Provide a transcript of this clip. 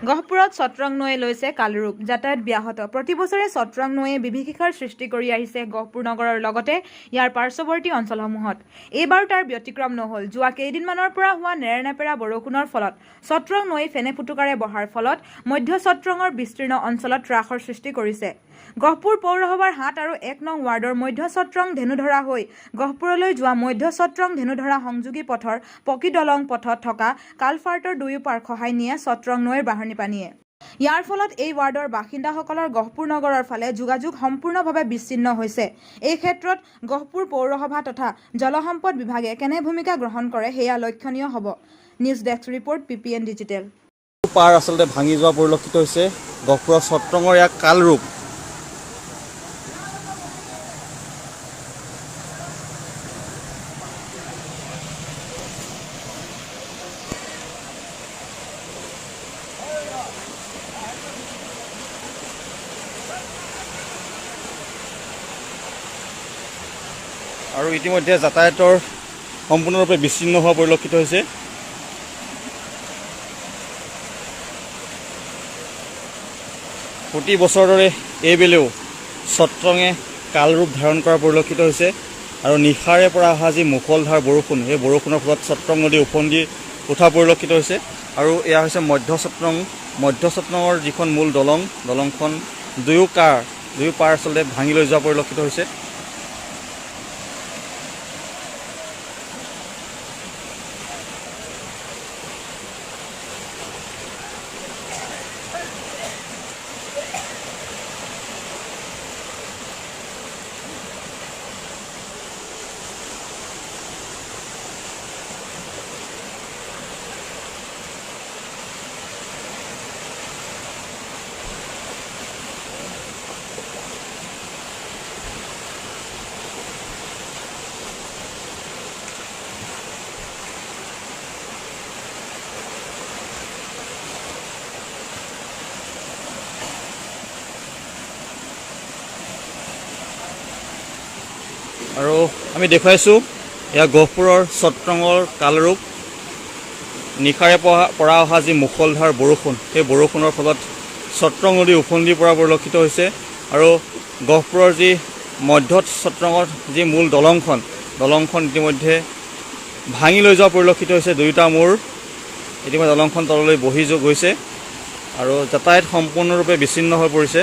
গহপুৰত চট্ৰং নৈয়ে লৈছে কালৰূপ, যাতায়াত ব্যাহত। প্ৰতি বছৰে চট্ৰং নৈয়ে বিভীষিকাৰ সৃষ্টি কৰি আহিছে গহপুৰ নগৰৰ লগতে ইয়াৰ পাৰ্শ্বৱৰ্তী অঞ্চলসমূহত। এইবাৰ তাৰ ব্যতিক্ৰম নহ'ল। যোৱা কেইদিনমানৰ পৰা হোৱা নেৰানেপেৰা বৰষুণৰ ফলত চট্ৰং নৈ ফেনে ফুটুকাৰে বহাৰ ফলত মধ্য চট্ৰঙৰ বিস্তীৰ্ণ অঞ্চলত ত্ৰাসৰ সৃষ্টি কৰিছে। গহপুৰ পৌৰসভাৰ ৭ আৰু ১ নং ৱাৰ্ডৰ মধ্য চট্ৰং ধেনুধৰা হৈ গহপুৰলৈ যোৱা মধ্য চট্ৰং ধেনুধৰা সংযোগী পথৰ পকী দলং পথত থকা কালফাৰ্টৰ দুয়োপাৰ খহাই নিয়ে চট্ৰং নৈৰ বাঢ়নী পানীয়ে। ইয়াৰ ফলত এই ৱাৰ্ডৰ বাসিন্দাসকলৰ গহপুৰ নগৰৰ ফালে যোগাযোগ সম্পূৰ্ণভাৱে বিচ্ছিন্ন হৈছে। এই ক্ষেত্ৰত গহপুৰ পৌৰসভা তথা জলসম্পদ বিভাগে কেনে ভূমিকা গ্ৰহণ কৰে সেয়া লক্ষণীয় হ'ব। News desk report PPN digital. পাৰ আচলতে ভাঙি যোৱা পৰিলক্ষিত হৈছে। গহপুৰৰ চট্ৰঙৰ ইয়াক কালৰূপ। আৰু ইতিমধ্যে যাতায়াতৰ সম্পূৰ্ণৰূপে বিচ্ছিন্ন হোৱা পৰিলক্ষিত হৈছে। প্ৰতি বছৰৰ দৰে এইবেলেও চট্ৰঙে কালৰূপ ধাৰণ কৰা পৰিলক্ষিত হৈছে। আৰু নিশাৰে পৰা অহা যি মুষলধাৰ বৰষুণ, সেই বৰষুণৰ ফলত চট্ৰং নদী উফন্দি উঠা পৰিলক্ষিত হৈছে। আৰু এয়া হৈছে মধ্য চট্ৰঙৰ যিখন মূল দলংখন দুয়ো পাৰ আচলতে ভাঙি লৈ যোৱা পৰিলক্ষিত হৈছে। আৰু আমি দেখুৱাইছোঁ এয়া গহপুৰৰ চট্ৰঙৰ কালৰূপ। নিশাৰে পৰা অহা যি মুষলধাৰ বৰষুণ, সেই বৰষুণৰ ফলত চট্ৰং নদী উফন্দি পৰা পৰিলক্ষিত হৈছে। আৰু গহপুৰৰ যি মধ্য চট্ৰঙৰ যি মূল দলংখন ইতিমধ্যে ভাঙি লৈ যোৱা পৰিলক্ষিত হৈছে। দুয়োটা মূৰ ইতিমধ্যে দলংখন তললৈ বহি গৈছে আৰু যাতায়াত সম্পূৰ্ণৰূপে বিচ্ছিন্ন হৈ পৰিছে।